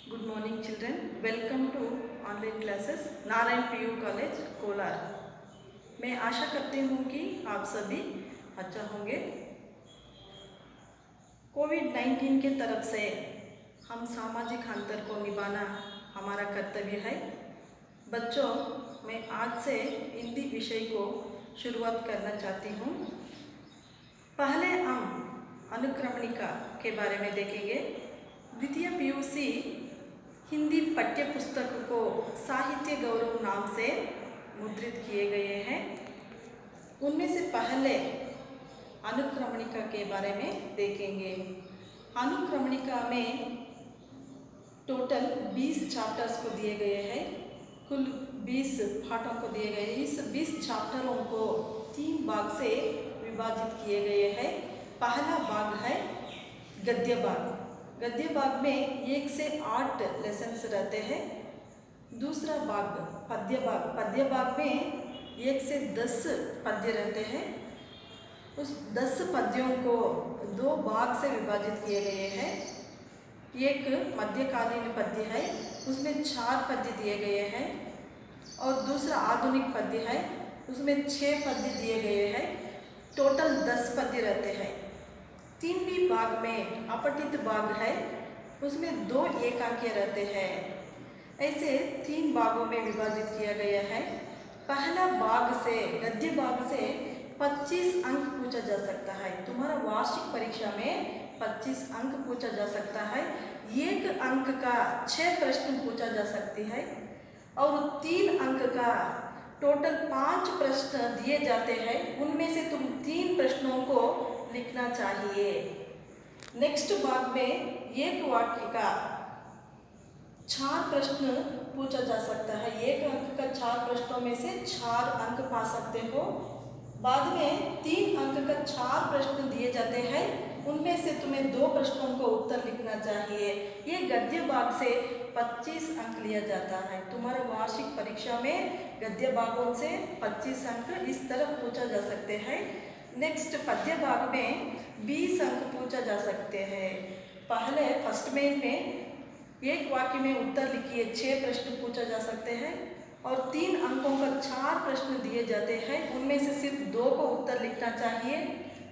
Good morning children, welcome to online classes Narayana PU college Kolar. मैं आशा करती हूँ कि आप सभी अच्छा होंगे। कोविड-19 के तरफ से हम सामाजिक अंतर को निभाना हमारा कर्तव्य है। बच्चों, मैं आज से हिंदी विषय को शुरुआत करना चाहती हूँ। पहले हम अनुक्रमणिका के बारे में देखेंगे। द्वितीय पीयूसी हिंदी पाठ्य पुस्तक को साहित्य गौरव नाम से मुद्रित किए गए हैं। उनमें से पहले अनुक्रमणिका के बारे में देखेंगे। अनुक्रमणिका में टोटल 20 चैप्टर्स को दिए गए हैं, कुल 20 पाठों को दिए गए हैं। इस 20 चैप्टरों को 3 भाग से विभाजित किए गए हैं। पहला भाग है गद्य भाग। गद्य भाग में 1 से 8 लेसन्स रहते हैं। दूसरा भाग पद्य भाग। पद्य भाग में 1 से 10 पद्य रहते हैं। उस 10 पद्यों को 2 भाग से विभाजित किए गए हैं। एक मध्यकालीन पद्य है, उसमें 4 पद्य दिए गए हैं, और दूसरा आधुनिक पद्य है, उसमें 6 पद्य दिए गए हैं। टोटल 10 पद्य रहते हैं। 3वीं भाग में अपठित भाग है, उसमें 2 एकांकीय रहते हैं। ऐसे 3 भागों में विभाजित किया गया है। पहला भाग से, गद्य भाग से 25 अंक पूछा जा सकता है। तुम्हारा वार्षिक परीक्षा में 25 अंक पूछा जा सकता है। 1 अंक का 6 प्रश्न पूछा जा सकती है, और 3 अंक का टोटल 5 प्रश्न दिए जाते हैं। उनमें से तुम 3 प्रश्नों को लिखना चाहिए। नेक्स्ट भाग में एक वाक्य का 4 प्रश्न पूछा जा सकता है। 1 अंक का 4 प्रश्नों में से 4 अंक पा सकते हो। बाद में 3 अंक का 4 प्रश्न दिए जाते हैं, उनमें से तुम्हें 2 प्रश्नों को उत्तर लिखना चाहिए। ये गद्य भाग से 25 अंक लिया जाता है। तुम्हारे वार्षिक परीक्षा में गद्य भागों से 25 अंक इस तरह पूछा जा सकते हैं। नेक्स्ट पद्य भाग में 20 अंक पूछा जा सकते हैं। पहले फर्स्ट में एक वाक्य में उत्तर लिखिए, 6 प्रश्न पूछा जा सकते हैं, और 3 अंकों का 4 प्रश्न दिए जाते हैं। उनमें से सिर्फ 2 को उत्तर लिखना चाहिए।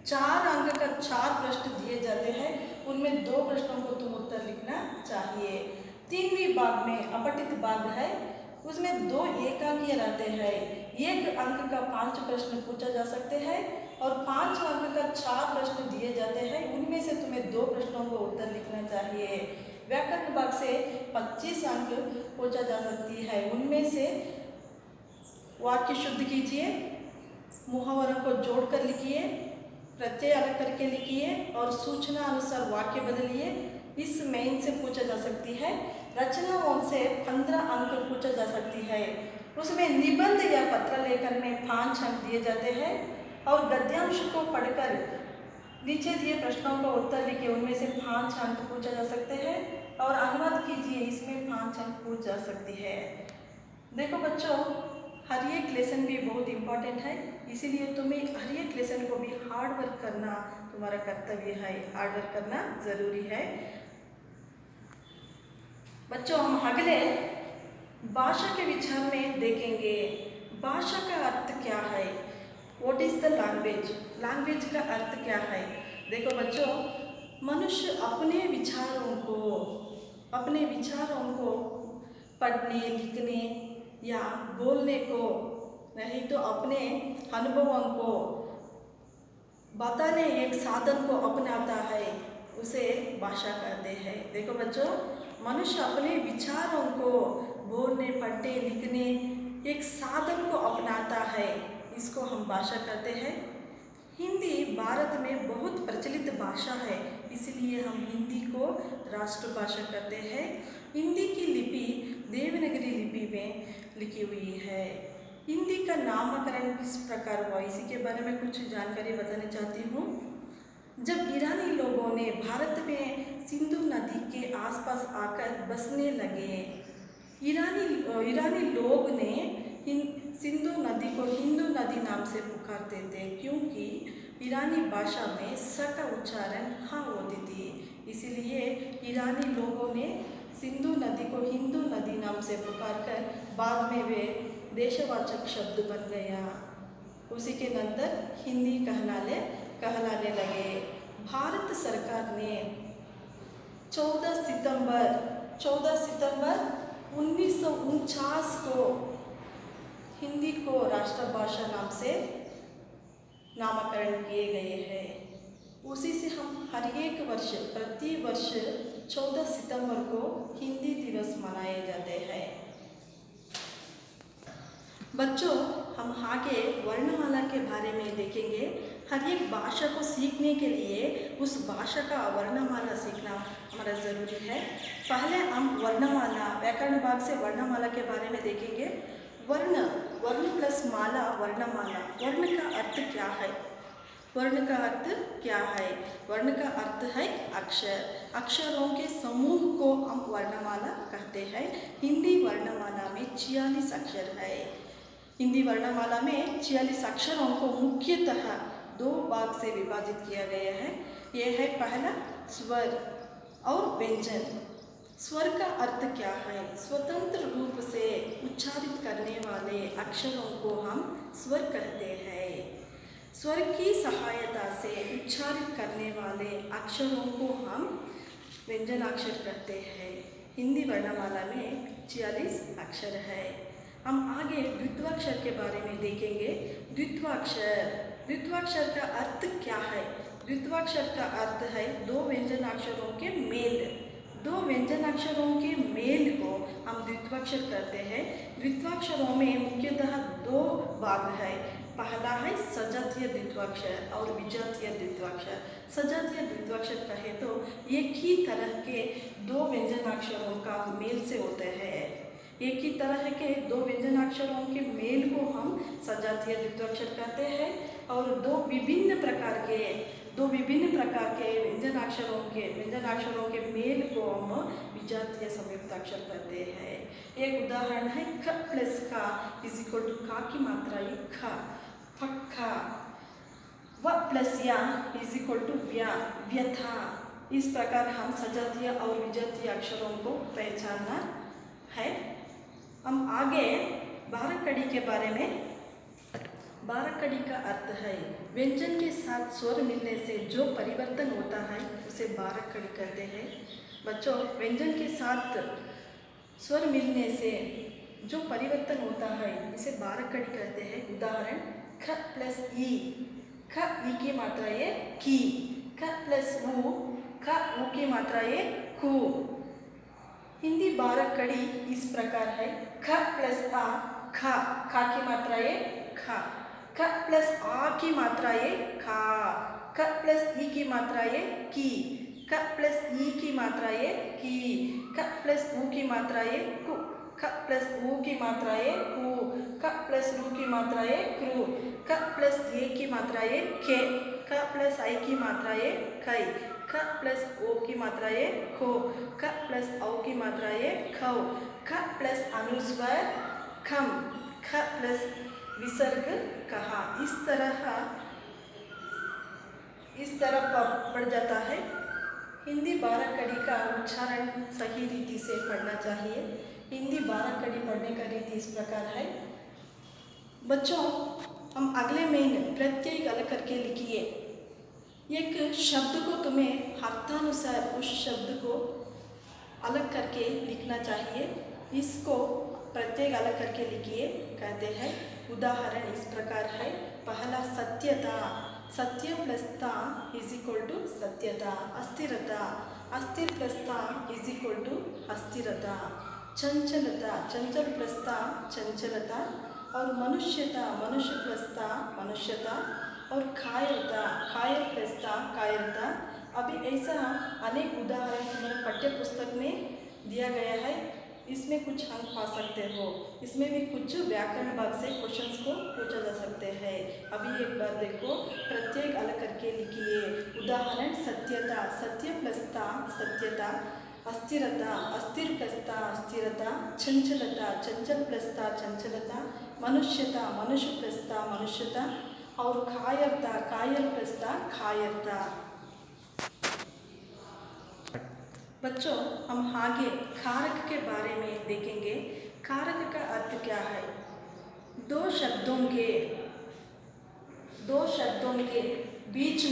4 अंक का 4 प्रश्न दिए जाते हैं, उनमें 2 प्रश्नों को तुम उत्तर लिखना चाहिए। 3वीं भाग में अपठित भाग है, उसमें 2 एकांकीय रहते हैं। 1 अंक का 5 प्रश्न पूछा जा सकते हैं, और 5 अंक का 4 प्रश्न दिए जाते हैं। उनमें से तुम्हें 2 प्रश्नों को उत्तर लिखना चाहिए। व्याकरण भाग से 25 अंक पूछा जा सकती है। उनमें से वाक्य शुद्ध कीजिए, मुहावरों को जोड़कर लिखिए, प्रत्यय अलग करके लिखिए, और सूचना अनुसार वाक्य बदलिए। इस मेन से पूछा जा सकती है। रचनाओं से 15 अंक पूछा जा सकती है। उसमें निबंध या पत्र लेखन में 5 अंक दिए जाते हैं, और गद्यांश को पढ़कर नीचे दिए प्रश्नों का उत्तर लिखिए, उनमें से 5 अंक पूछा जा सकते हैं, और अनुवाद कीजिए, इसमें 5 अंक पूछ जा सकती है। देखो बच्चों, हर एक लेसन भी बहुत इम्पोर्टेंट है, इसीलिए तुम्हें हर एक लेसन को भी हार्ड वर्क करना तुम्हारा कर्तव्य है। हार्ड वर्क करना ज़रूरी है। बच्चों, हम अगले भाषा के विचार में देखेंगे। भाषा का अर्थ क्या है? What is the language? Language का अर्थ क्या है? देखो बच्चों, मनुष्य अपने विचारों को पढ़ने, लिखने या बोलने को, नहीं तो अपने अनुभवों को बताने एक साधन को अपनाता है, उसे भाषा कहते हैं। देखो बच्चों, मनुष्य अपने विचारों को बोलने, पढ़ने, लिखने एक साधन को अपनाता है, इसको हम भाषा कहते हैं। हिंदी भारत में बहुत प्रचलित भाषा है, इसलिए हम हिंदी को राष्ट्रभाषा कहते हैं। हिंदी की लिपि देवनागरी लिपि में लिखी हुई है। हिंदी का नामकरण किस प्रकार हुआ, इसी के बारे में कुछ जानकारी बताना चाहती हूँ। जब ईरानी लोगों ने भारत में सिंधु नदी के आसपास आकर बसने लगे, ईरानी लोग ने सिंधु नदी को हिंदू नदी नाम से पुकारते थे, क्योंकि ईरानी भाषा में स का उच्चारण हाँ होती थी। इसीलिए ईरानी लोगों ने सिंधु नदी को हिंदू नदी नाम से पुकारकर बाद में वे देशवाचक शब्द बन गया। उसी के नंतर हिंदी कहलाने लगे। भारत सरकार ने 14 सितंबर 1949 को हिंदी को राष्ट्रभाषा नाम से नामकरण किए गए हैं। उसी से हम हर एक वर्ष प्रति वर्ष 14 सितंबर को हिंदी दिवस मनाए जाते हैं। बच्चों, हम आगे वर्णमाला के बारे में देखेंगे। हर एक भाषा को सीखने के लिए उस भाषा का वर्णमाला सीखना हमारा ज़रूरी है। पहले हम वर्णमाला व्याकरण भाग से वर्णमाला के बारे में देखेंगे। वर्ण प्लस माला वर्णमाला। वर्ण का अर्थ क्या है? वर्ण का अर्थ क्या है? वर्ण का अर्थ है अक्षर। अक्षरों के समूह को हम वर्णमाला कहते हैं। हिंदी वर्णमाला में 46 अक्षर है। हिंदी वर्णमाला में 46 अक्षरों को मुख्यतः 2 भाग से विभाजित किया गया है। यह है पहला स्वर और व्यंजन। स्वर का अर्थ क्या है? स्वतंत्र रूप से उच्चारित करने वाले अक्षरों को हम स्वर कहते हैं। स्वर की सहायता से उच्चारित करने वाले अक्षरों को हम व्यंजनाक्षर कहते हैं। हिंदी वर्णमाला में 46 अक्षर है। हम आगे द्वित्वाक्षर के बारे में देखेंगे। द्वित्वाक्षर का अर्थ क्या है? द्वित्वाक्षर का अर्थ है 2 व्यंजनाक्षरों के मेल। 2 व्यंजनाक्षरों के मेल को हम द्वित्वाक्षर कहते हैं। द्वित्वाक्षरों में मुख्यतः 2 भाग है। पहला है सजातीय द्वित्वाक्षर और विजातीय द्वित्वाक्षर। सजातीय द्वित्वाक्षर कहे तो एक ही तरह के 2 व्यंजनाक्षरों का मेल से होते हैं। एक ही तरह के 2 व्यंजनाक्षरों के मेल को हम सजातीय द्वित्वाक्षर कहते हैं। और 2 विभिन्न प्रकार के व्यंजनाक्षरों के मेल को हम विजातीय संयुक्ताक्षर कहते हैं। एक उदाहरण है ख प्लस का इज इक्वल टू का की मात्रा ख, पक्का। व प्लस या इज इक्वल टू व्या, व्यथा। इस प्रकार हम सजातीय और विजातीय अक्षरों को पहचानना है। हम आगे बारहकड़ी के बारे में। बारहकड़ी का अर्थ है व्यंजन के साथ स्वर मिलने से जो परिवर्तन होता है उसे बारहकड़ी कहते हैं। बच्चों, व्यंजन के साथ स्वर मिलने से जो परिवर्तन होता है इसे बारहकड़ी कहते हैं। उदाहरण ख प्लस ई, ख ई की मात्रा ये की। ख प्लस उ, ख उ की मात्रा ये कु। हिंदी बारहकड़ी इस प्रकार है। ख प्लस आ, खा, खा की मात्रा ये खा। ख प्लस आ की मात्रा ये खा। ख प्लस ई की मात्रा ये की। ख प्लस ई की मात्रा ये की। ख प्लस उ की मात्रा ये कु। ख प्लस उ की मात्रा ये कु। ख प्लस रू की मात्रा ये क्रू। ख प्लस ए की मात्रा ये के। ख प्लस आई की मात्रा ये खई। ख प्लस ओ की मात्रा ये खो। ख प्लस औ की मात्रा ये खौ। ख प्लस अनुस्वर खम। ख प्लस विसर्ग कहा। इस तरह पढ़ जाता है। हिंदी बारहकड़ी का उच्चारण सही रीति से पढ़ना चाहिए। हिंदी बारहकड़ी पढ़ने का रीति इस प्रकार है। बच्चों, हम अगले में प्रत्यय अलग करके लिखिए। एक शब्द को तुम्हें अर्थानुसार उस शब्द को अलग करके लिखना चाहिए। इसको प्रत्यय अलग करके लिखिए कहते हैं। उदाहरण इस प्रकार है। पहला सत्यता। सत्य प्लस ता इज इक्वल टू सत्यता। अस्थिरता। अस्थिर प्लस ता इज इक्वल टू अस्थिरता। चंचलता। चंचल प्लस ता चंचलता। और मनुष्यता। मनुष्य प्लस ता मनुष्यता। और कायरता। कायर प्लस ता कायरता। अभी ऐसा अनेक उदाहरण हमारे पाठ्य पुस्तक में दिया गया है। इसमें कुछ अंक पा सकते हो। इसमें भी कुछ व्याकरण भाग से क्वेश्चंस को पूछा जा सकते हैं। अभी एक बार देखो, प्रत्येक अलग करके लिखिए। उदाहरण सत्यता। सत्य प्लस ता सत्यता। अस्थिरता। अस्थिर प्लस ता अस्थिरता। चंचलता। चंचल प्लस ता चंचलता। मनुष्यता। मनुष्य प्लस ता मनुष्यता। और कायरता। कायर प्लस ता कायरता। बच्चों, हम आगे कारक के बारे में देखेंगे। कारक का अर्थ क्या है? दो शब्दों के बीच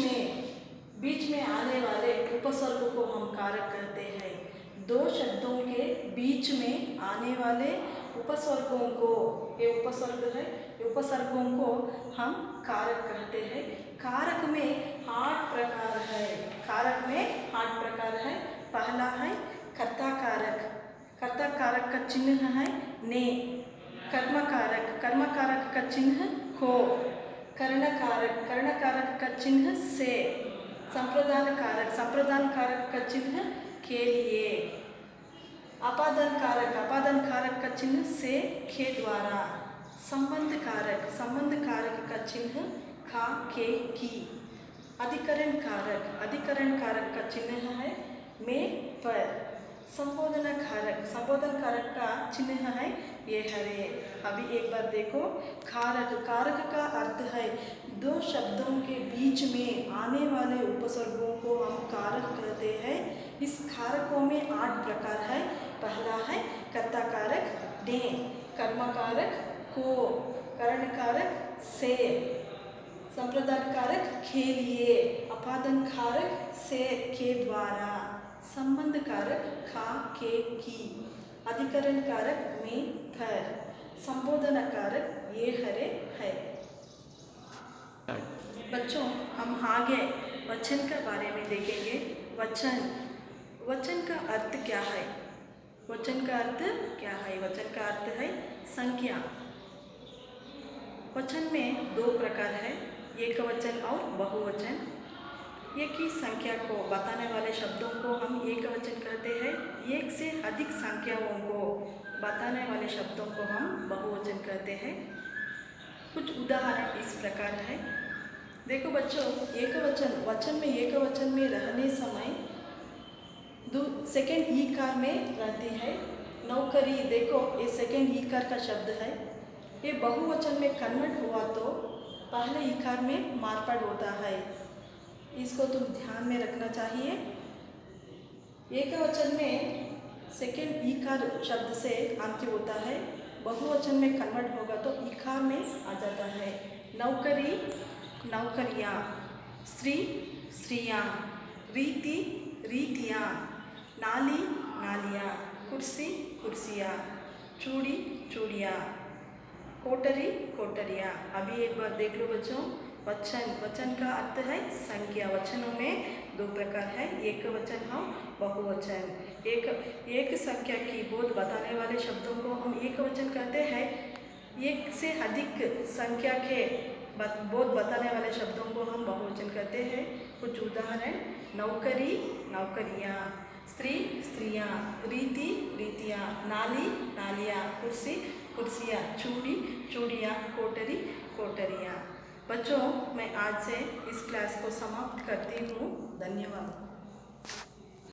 में आने वाले उपसर्ग को हम कारक कहते हैं। दो शब्दों के बीच में आने वाले उपसर्गों को, ये उपसर्ग है, उपसर्गों को हम कारक कहते हैं। कारक में 8 प्रकार है। कारक में 8 प्रकार है। पहला है कर्ता कारक। कर्ता कारक का चिन्ह है ने। कर्म कारक का चिन्ह को। कर्ण कारक का चिन्ह से। संप्रदान कारक का चिन्ह के लिए। अपादान कारक का चिन्ह से, के द्वारा। संबंध कारक का चिन्ह का, के, की। अधिकरण कारक का चिन्ह है में, पर। संबोधन कारक का चिन्ह है ये, हरे। अभी एक बार देखो, कारक का अर्थ है दो शब्दों के बीच में आने वाले उपसर्गों को हम कारक कहते हैं। इस कारकों में 8 प्रकार है। पहला है कर्ता कारक ने, कर्म कारक को, कर्ण कारक से, संप्रदान कारक के लिए, अपादान कारक से, के द्वारा, संबंध कारक का, के, की, अधिकरण कारक में, पर, संबोधन कारक ये, हरे, है। बच्चों, हम आगे वचन के बारे में देखेंगे। वचन का अर्थ क्या है? वचन का अर्थ है संख्या। वचन में 2 प्रकार है, एक वचन और बहुवचन। एक ही संख्या को बताने वाले शब्दों को हम एक वचन कहते हैं। एक से अधिक संख्याओं को बताने वाले शब्दों को हम बहुवचन कहते हैं। कुछ उदाहरण इस प्रकार है। देखो बच्चों, एक वचन में रहने समय सेकंड ईकार में रहती है। नौकरी, देखो ये सेकंड ईकार का शब्द है। ये बहुवचन में कन्वर्ट हुआ तो पहले ईकार में मारपड़ होता है। इसको तुम ध्यान में रखना चाहिए। एक वचन में सेकंड ईकार शब्द से अंत्य होता है। बहुवचन में कन्वर्ट होगा तो ईकार में आ जाता है। नौकरी, नौकरियाँ। स्त्री, स्त्रियाँ। रीति, रीतियाँ। नाली, नालियाँ। कुर्सी, कुर्सियाँ। चूड़ी, चूड़ियाँ। कोठरी, कोठरियाँ। अभी एक बार देख लो बच्चों। वचन का अर्थ है संख्या। वचनों में 2 प्रकार है, एक वचन और बहुवचन। एक संख्या की बोध बताने वाले शब्दों को हम एक वचन कहते हैं। एक से अधिक संख्या के बोध बताने वाले शब्दों को हम बहुवचन कहते हैं। कुछ उदाहरण, नौकरी, नौकरियाँ। स्त्री, स्त्रियाँ। रीति, रीतियाँ। नाली, नालियाँ। कुर्सी, कुर्सियाँ। चूड़ी, चूड़ियाँ। कोठरी, कोठरियाँ। बच्चों, मैं आज से इस क्लास को समाप्त करती हूँ। धन्यवाद।